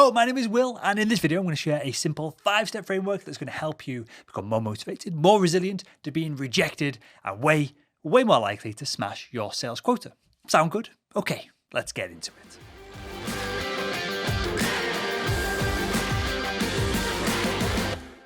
Hello, my name is Will, and in this video I'm going to share a simple 5-step framework that's going to help you become more motivated, more resilient to being rejected, and way more likely to smash your sales quota. Sound good? Okay, let's get into it.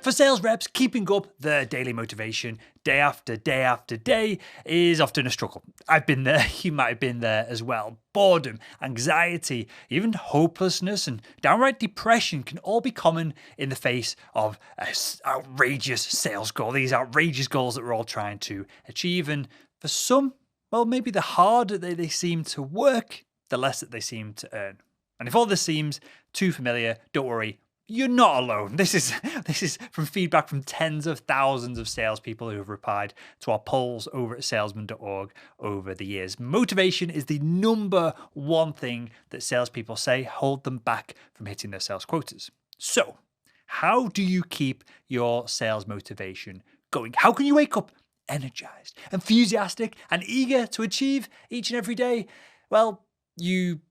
For sales reps, keeping up their daily motivation day after day after day is often a struggle. I've been there, you might have been there as well. Boredom, anxiety, even hopelessness and downright depression can all be common in the face of an outrageous sales goal, these outrageous goals that we're all trying to achieve. And for some, well, maybe the harder they seem to work, the less that they seem to earn. And if all this seems too familiar, don't worry. You're not alone. This is from feedback from tens of thousands of salespeople who have replied to our polls over at salesman.org over the years. Motivation is the number one thing that salespeople say hold them back from hitting their sales quotas. So, how do you keep your sales motivation going? How can you wake up energized, enthusiastic, and eager to achieve each and every day? Well, you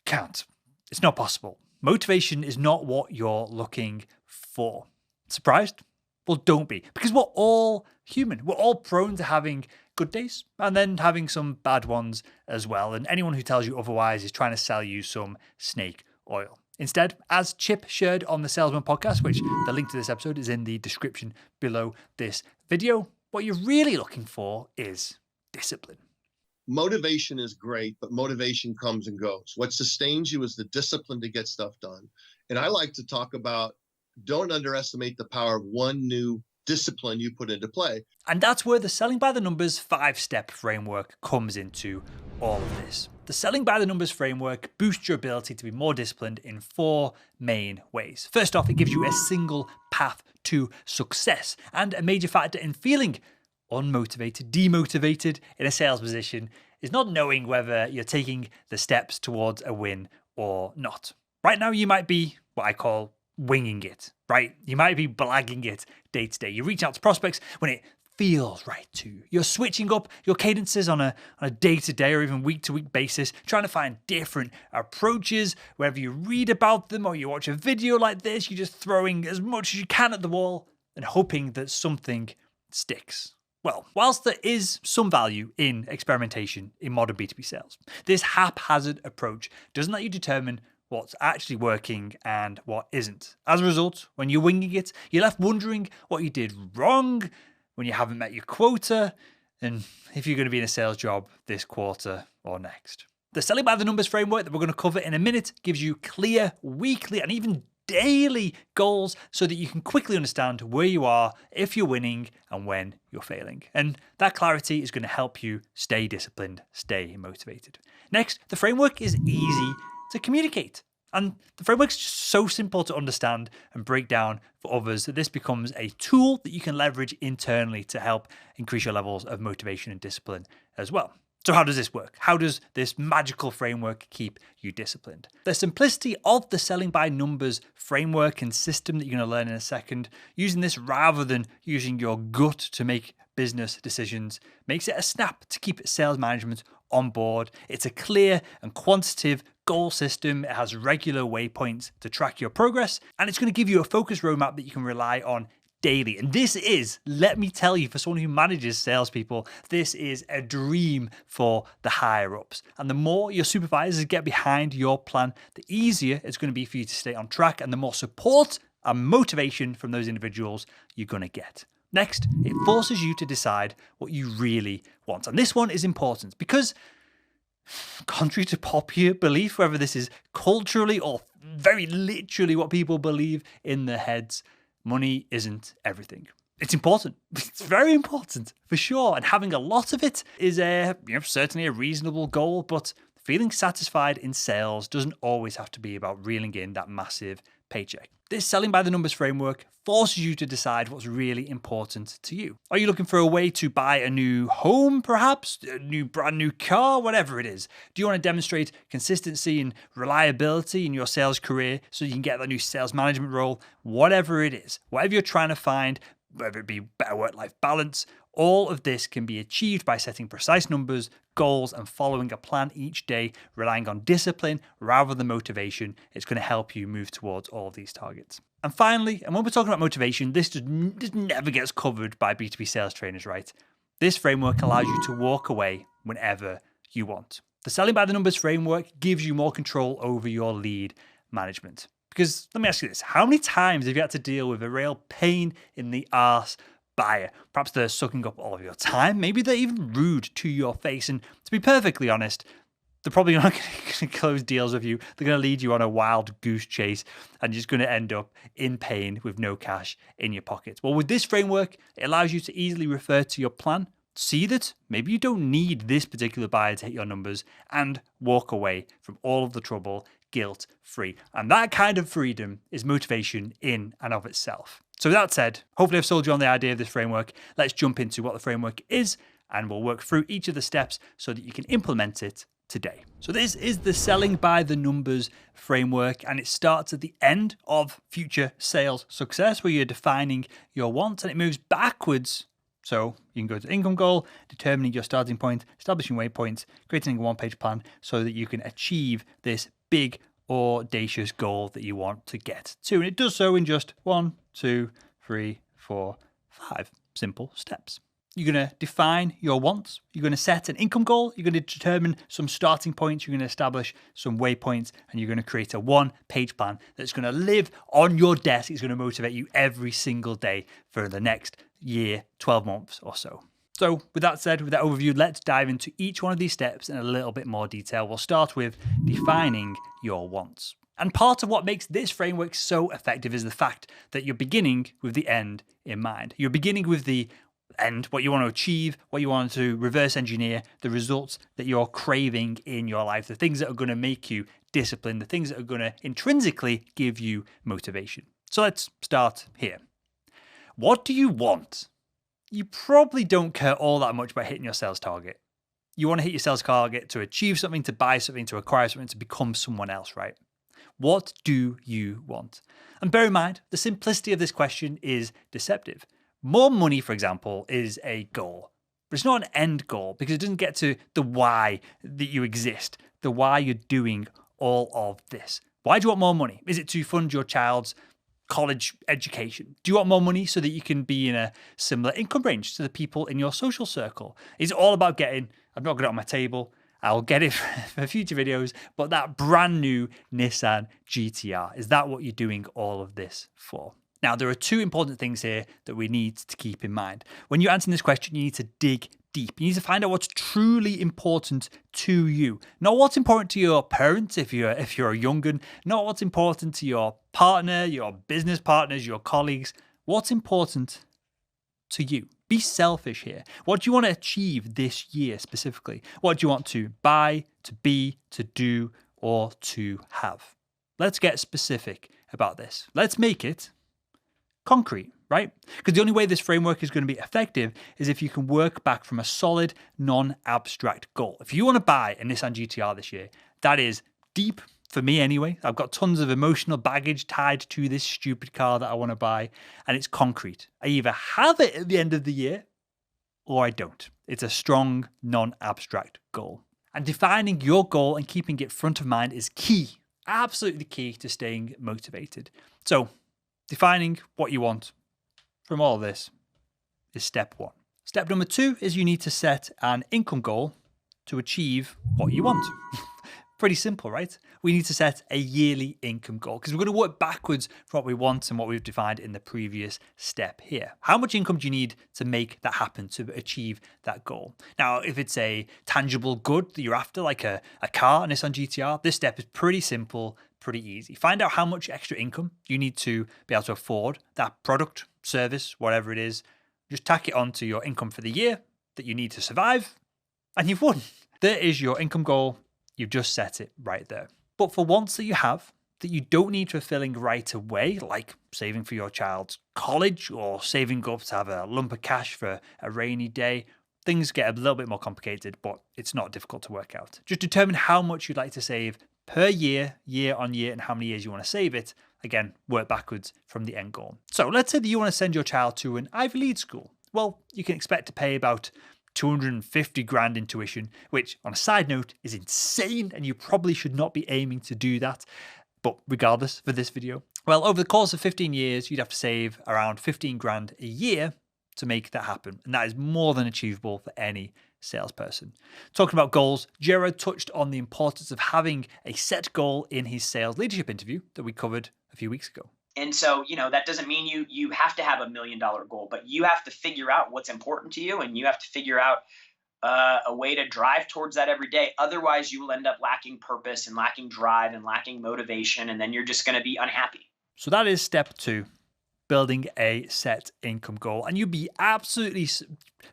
can't. It's not possible. Motivation is not what you're looking for. Surprised? Well, don't be, because we're all human. We're all prone to having good days and then having some bad ones as well. And anyone who tells you otherwise is trying to sell you some snake oil. Instead, as Chip shared on the Salesman podcast, which the link to this episode is in the description below this video, what you're really looking for is discipline. Motivation is great, but motivation comes and goes. What sustains you is the discipline to get stuff done. And I like to talk about, don't underestimate the power of one new discipline you put into play. And that's where the Selling by the Numbers 5-step framework comes into all of this. The Selling by the Numbers framework boosts your ability to be more disciplined in 4 main ways. First off, it gives you a single path to success, and a major factor in feeling unmotivated, demotivated in a sales position is not knowing whether you're taking the steps towards a win or not. Right now, you might be what I call winging it, right? You might be blagging it day to day. You reach out to prospects when it feels right to you. You're switching up your cadences on a day-to-day or even week-to-week basis, trying to find different approaches. Whether you read about them or you watch a video like this, you're just throwing as much as you can at the wall and hoping that something sticks. Well, whilst there is some value in experimentation in modern B2B sales, this haphazard approach doesn't let you determine what's actually working and what isn't. As a result, when you're winging it, you're left wondering what you did wrong, when you haven't met your quota, and if you're going to be in a sales job this quarter or next. The Selling by the Numbers framework that we're going to cover in a minute gives you clear weekly and even daily goals so that you can quickly understand where you are, if you're winning, and when you're failing. And that clarity is going to help you stay disciplined, stay motivated. Next, the framework is easy to communicate. And the framework's just so simple to understand and break down for others that this becomes a tool that you can leverage internally to help increase your levels of motivation and discipline as well. So how does this work? How does this magical framework keep you disciplined? The simplicity of the Selling by Numbers framework and system that you're going to learn in a second, using this rather than using your gut to make business decisions, makes it a snap to keep sales management on board. It's a clear and quantitative goal system. It has regular waypoints to track your progress, and it's going to give you a focused roadmap that you can rely on daily. And this is, let me tell you, for someone who manages salespeople, this is a dream for the higher ups. And the more your supervisors get behind your plan, the easier it's going to be for you to stay on track, and the more support and motivation from those individuals you're going to get. Next, it forces you to decide what you really want. And this one is important because, contrary to popular belief, whether this is culturally or very literally what people believe in their heads, money isn't everything. It's important. It's very important for sure. And having a lot of it is certainly a reasonable goal, but feeling satisfied in sales doesn't always have to be about reeling in that massive paycheck. This Selling by the Numbers framework forces you to decide what's really important to you. Are you looking for a way to buy a new home, perhaps? A brand new car? Whatever it is. Do you want to demonstrate consistency and reliability in your sales career so you can get that new sales management role? Whatever it is. Whatever you're trying to find, whether it be better work-life balance. All of this can be achieved by setting precise numbers, goals, and following a plan each day, relying on discipline rather than motivation. It's going to help you move towards all of these targets. And finally, and when we're talking about motivation, this just never gets covered by B2B sales trainers, right? This framework allows you to walk away whenever you want. The Selling by the Numbers framework gives you more control over your lead management. Because let me ask you this, how many times have you had to deal with a real pain in the arse buyer? Perhaps they're sucking up all of your time. Maybe they're even rude to your face. And to be perfectly honest, they're probably not going to close deals with you. They're going to lead you on a wild goose chase and you're just going to end up in pain with no cash in your pockets. Well, with this framework, it allows you to easily refer to your plan, see that maybe you don't need this particular buyer to hit your numbers, and walk away from all of the trouble guilt-free. And that kind of freedom is motivation in and of itself. So with that said, hopefully I've sold you on the idea of this framework. Let's jump into what the framework is, and we'll work through each of the steps so that you can implement it today. So this is the Selling by the Numbers framework, and it starts at the end of future sales success, where you're defining your wants, and it moves backwards. So you can go to income goal, determining your starting point, establishing waypoints, creating a one-page plan so that you can achieve this big, audacious goal that you want to get to. And it does so in just 1, 2, 3, 4, 5 simple steps. You're going to define your wants. You're going to set an income goal. You're going to determine some starting points. You're going to establish some waypoints, and you're going to create a one-page plan that's going to live on your desk. It's going to motivate you every single day for the next year, 12 months or so. So with that said, with that overview, let's dive into each one of these steps in a little bit more detail. We'll start with defining your wants. And part of what makes this framework so effective is the fact that you're beginning with the end in mind. You're beginning with the end, what you want to achieve, what you want to reverse engineer, the results that you're craving in your life, the things that are going to make you disciplined, the things that are going to intrinsically give you motivation. So let's start here. What do you want? You probably don't care all that much about hitting your sales target. You want to hit your sales target to achieve something, to buy something, to acquire something, to become someone else, right? What do you want? And bear in mind, the simplicity of this question is deceptive. More money, for example, is a goal, but it's not an end goal because it doesn't get to the why that you exist, the why you're doing all of this. Why do you want more money? Is it to fund your child's college education? Do you want more money so that you can be in a similar income range to the people in your social circle? Is it all about getting, I've not got it on my table, I'll get it for future videos, but that brand new Nissan GTR, is that what you're doing all of this for? Now, there are two important things here that we need to keep in mind. When you're answering this question, you need to dig deep. You need to find out what's truly important to you. Not what's important to your parents if you're a young'un, not what's important to your partner, your business partners, your colleagues. What's important to you? Be selfish here. What do you want to achieve this year specifically? What do you want to buy, to be, to do, or to have? Let's get specific about this. Let's make it concrete, right? Because the only way this framework is going to be effective is if you can work back from a solid, non-abstract goal. If you want to buy a Nissan GTR this year, that is deep for me anyway. I've got tons of emotional baggage tied to this stupid car that I want to buy, and it's concrete. I either have it at the end of the year or I don't. It's a strong, non-abstract goal. And defining your goal and keeping it front of mind is key, absolutely key to staying motivated. So defining what you want from all of this is step one. Step number two is you need to set an income goal to achieve what you want. Pretty simple, right? We need to set a yearly income goal because we're going to work backwards from what we want and what we've defined in the previous step here. How much income do you need to make that happen, to achieve that goal? Now, if it's a tangible good that you're after, like a car, a Nissan GTR, this step is pretty simple, pretty easy. Find out how much extra income you need to be able to afford that product, service, whatever it is. Just tack it onto your income for the year that you need to survive, and you've won. There is your income goal. You've just set it right there. But for wants that you have that you don't need fulfilling right away, like saving for your child's college or saving up to have a lump of cash for a rainy day, things get a little bit more complicated, but it's not difficult to work out. Just determine how much you'd like to save per year, year on year, and how many years you want to save it. Again, work backwards from the end goal. So let's say that you want to send your child to an Ivy League school. Well, you can expect to pay about 250 grand in tuition, which on a side note is insane, and you probably should not be aiming to do that. But regardless, for this video, well, over the course of 15 years, you'd have to save around 15 grand a year to make that happen. And that is more than achievable for any salesperson. Talking about goals, Gerard touched on the importance of having a set goal in his sales leadership interview that we covered a few weeks ago. And so, that doesn't mean you have to have $1 million goal, but you have to figure out what's important to you, and you have to figure out a way to drive towards that every day. Otherwise, you will end up lacking purpose and lacking drive and lacking motivation, and then you're just going to be unhappy. So that is step 2, building a set income goal. And you'd be absolutely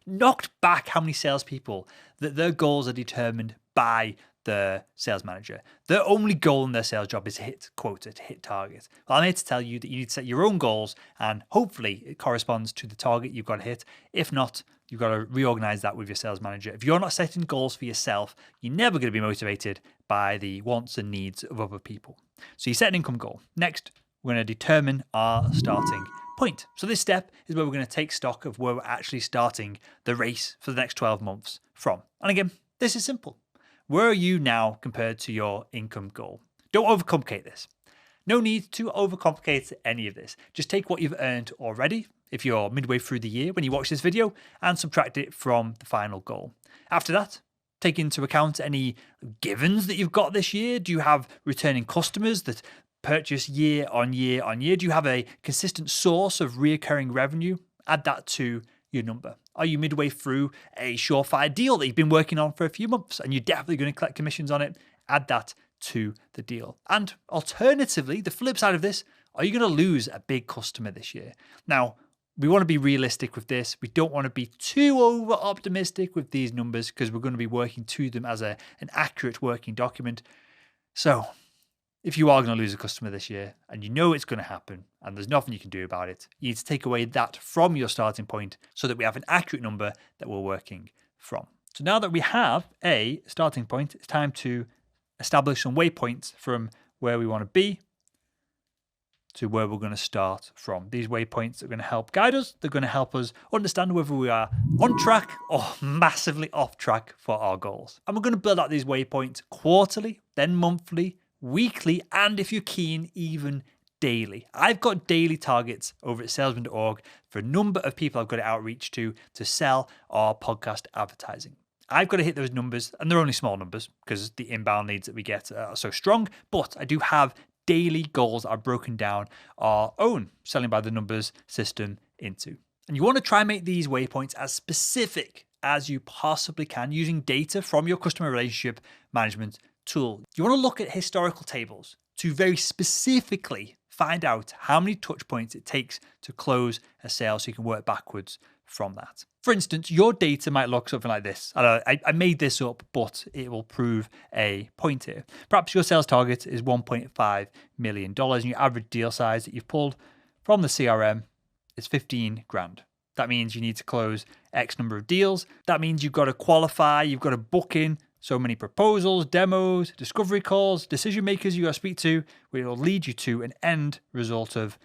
knocked back how many salespeople that their goals are determined by the sales manager. Their only goal in their sales job is to hit quota, to hit target. Well, I'm here to tell you that you need to set your own goals, and hopefully it corresponds to the target you've got to hit. If not, you've got to reorganize that with your sales manager. If you're not setting goals for yourself, you're never going to be motivated by the wants and needs of other people. So you set an income goal. Next, we're going to determine our starting point. So this step is where we're going to take stock of where we're actually starting the race for the next 12 months from. And again, this is simple. Where are you now compared to your income goal? Don't overcomplicate this. No need to overcomplicate any of this. Just take what you've earned already, if you're midway through the year when you watch this video, and subtract it from the final goal. After that, take into account any givens that you've got this year. Do you have returning customers that purchase year on year on year? Do you have a consistent source of recurring revenue? Add that to your number. Are you midway through a surefire deal that you've been working on for a few months and you're definitely going to collect commissions on it? Add that to the deal. And alternatively, the flip side of this, are you going to lose a big customer this year? Now, we want to be realistic with this. We don't want to be too over optimistic with these numbers because we're going to be working to them as an accurate working document. So if you are going to lose a customer this year and you know it's going to happen and there's nothing you can do about it, you need to take away that from your starting point so that we have an accurate number that we're working from. So now that we have a starting point, it's time to establish some waypoints from where we want to be to where we're going to start from. These waypoints are going to help guide us. They're going to help us understand whether we are on track or massively off track for our goals. And we're going to build out these waypoints quarterly, then monthly, weekly, and if you're keen, even daily. I've got daily targets over at salesman.org for a number of people I've got to outreach to sell our podcast advertising. I've got to hit those numbers, and they're only small numbers because the inbound leads that we get are so strong, but I do have daily goals are broken down our own selling by the numbers system into. And you want to try and make these waypoints as specific as you possibly can using data from your customer relationship management tool. You want to look at historical tables to very specifically find out how many touch points it takes to close a sale so you can work backwards from that. For instance, your data might look something like this. I made this up, but it will prove a point here. Perhaps your sales target is $1.5 million and your average deal size that you've pulled from the CRM is 15 grand. That means you need to close X number of deals. That means you've got to qualify, you've got to book in so many proposals, demos, discovery calls, decision makers you got to speak to, which will lead you to an end result of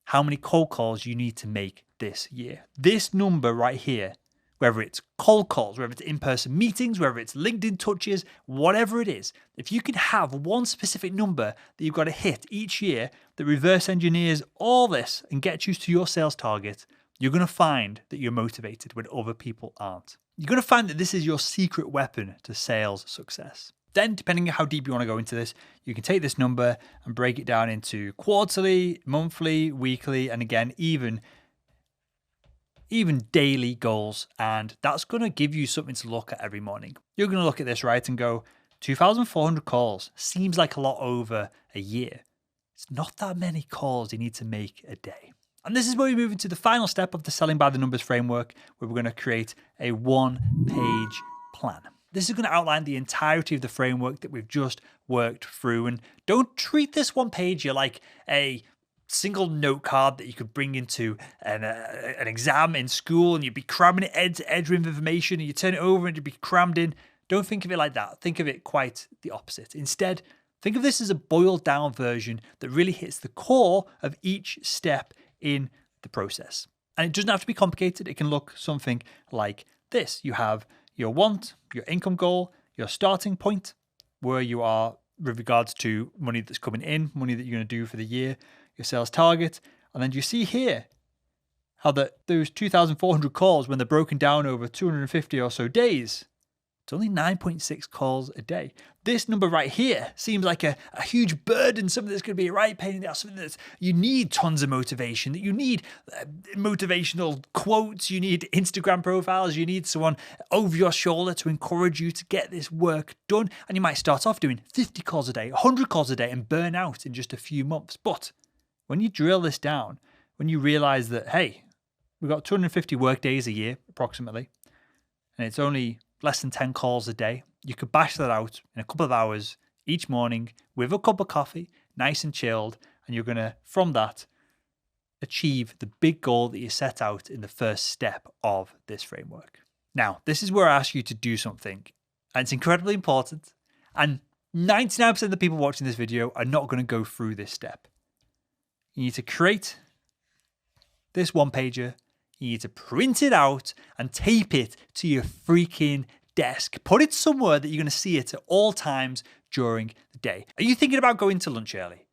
how many cold calls you need to make this year. This number right here, whether it's cold calls, whether it's in-person meetings, whether it's LinkedIn touches, whatever it is, if you can have one specific number that you've got to hit each year that reverse engineers all this and gets you to your sales target, you're going to find that you're motivated when other people aren't. You're going to find that this is your secret weapon to sales success. Then, depending on how deep you want to go into this, you can take this number and break it down into quarterly, monthly, weekly, and again, even daily goals. And that's going to give you something to look at every morning. You're going to look at this, right, and go, 2,400 calls seems like a lot over a year. It's not that many calls you need to make a day. And this is where we move into the final step of the Selling by the Numbers framework, where we're going to create a one-page plan. This is going to outline the entirety of the framework that we've just worked through. And don't treat this one page like a single note card that you could bring into an exam in school and you'd be cramming it edge to edge with information and you turn it over and you'd be crammed in. Don't think of it like that. Think of it quite the opposite. Instead, Think of this as a boiled down version that really hits the core of each step in the process. And it doesn't have to be complicated. It can look something like this. You have your want, your income goal, your starting point, where you are with regards to money that's coming in, money that you're going to do for the year, your sales target. And then you see here how those 2,400 calls, when they're broken down over 250 or so days, it's only 9.6 calls a day. This number right here seems like a huge burden, something that's going to be a right pain in the ass, something that you need tons of motivation, that you need motivational quotes, you need Instagram profiles, you need someone over your shoulder to encourage you to get this work done. And you might start off doing 50 calls a day, 100 calls a day and burn out in just a few months. But when you drill this down, when you realize that, hey, we've got 250 work days a year approximately, and it's only less than 10 calls a day, you could bash that out in a couple of hours each morning with a cup of coffee, nice and chilled, and you're going to, from that, achieve the big goal that you set out in the first step of this framework. Now, this is where I ask you to do something, and it's incredibly important, and 99% of the people watching this video are not going to go through this step. You need to create this one-pager. You need to print it out and tape it to your freaking desk. Put it somewhere that you're going to see it at all times during the day. Are you thinking about going to lunch early?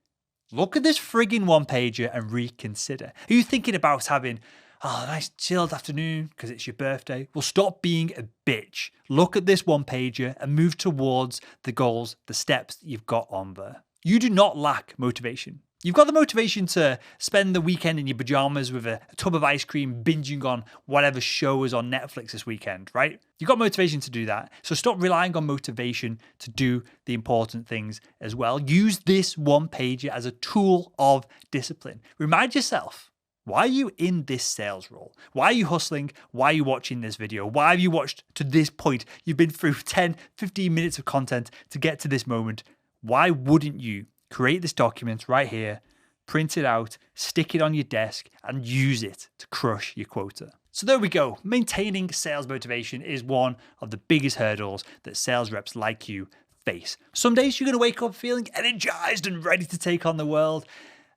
Look at this frigging one-pager and reconsider. Are you thinking about having a nice chilled afternoon because it's your birthday? Well, stop being a bitch. Look at this one-pager and move towards the goals, the steps that you've got on there. You do not lack motivation. You've got the motivation to spend the weekend in your pajamas with a tub of ice cream, binging on whatever show is on Netflix this weekend, right? You've got motivation to do that. So stop relying on motivation to do the important things as well. Use this one-pager as a tool of discipline. Remind yourself, why are you in this sales role? Why are you hustling? Why are you watching this video? Why have you watched to this point? You've been through 10, 15 minutes of content to get to this moment. Why wouldn't you create this document right here, print it out, stick it on your desk, and use it to crush your quota? So there we go. Maintaining sales motivation is one of the biggest hurdles that sales reps like you face. Some days you're going to wake up feeling energized and ready to take on the world,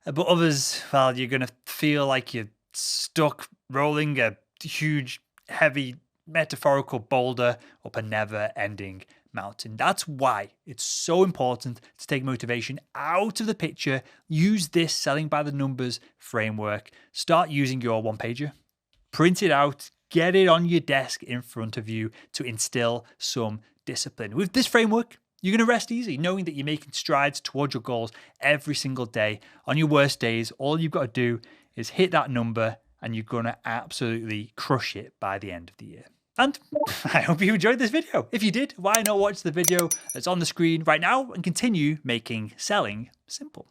but others, well, you're going to feel like you're stuck rolling a huge, heavy, metaphorical boulder up a never-ending mountain. That's why it's so important to take motivation out of the picture. Use this selling by the numbers framework. Start using your one-pager. Print it out. Get it on your desk in front of you to instill some discipline. With this framework, you're going to rest easy, knowing that you're making strides towards your goals every single day. On your worst days, all you've got to do is hit that number and you're going to absolutely crush it by the end of the year. And I hope you enjoyed this video. If you did, why not watch the video that's on the screen right now and continue making selling simple?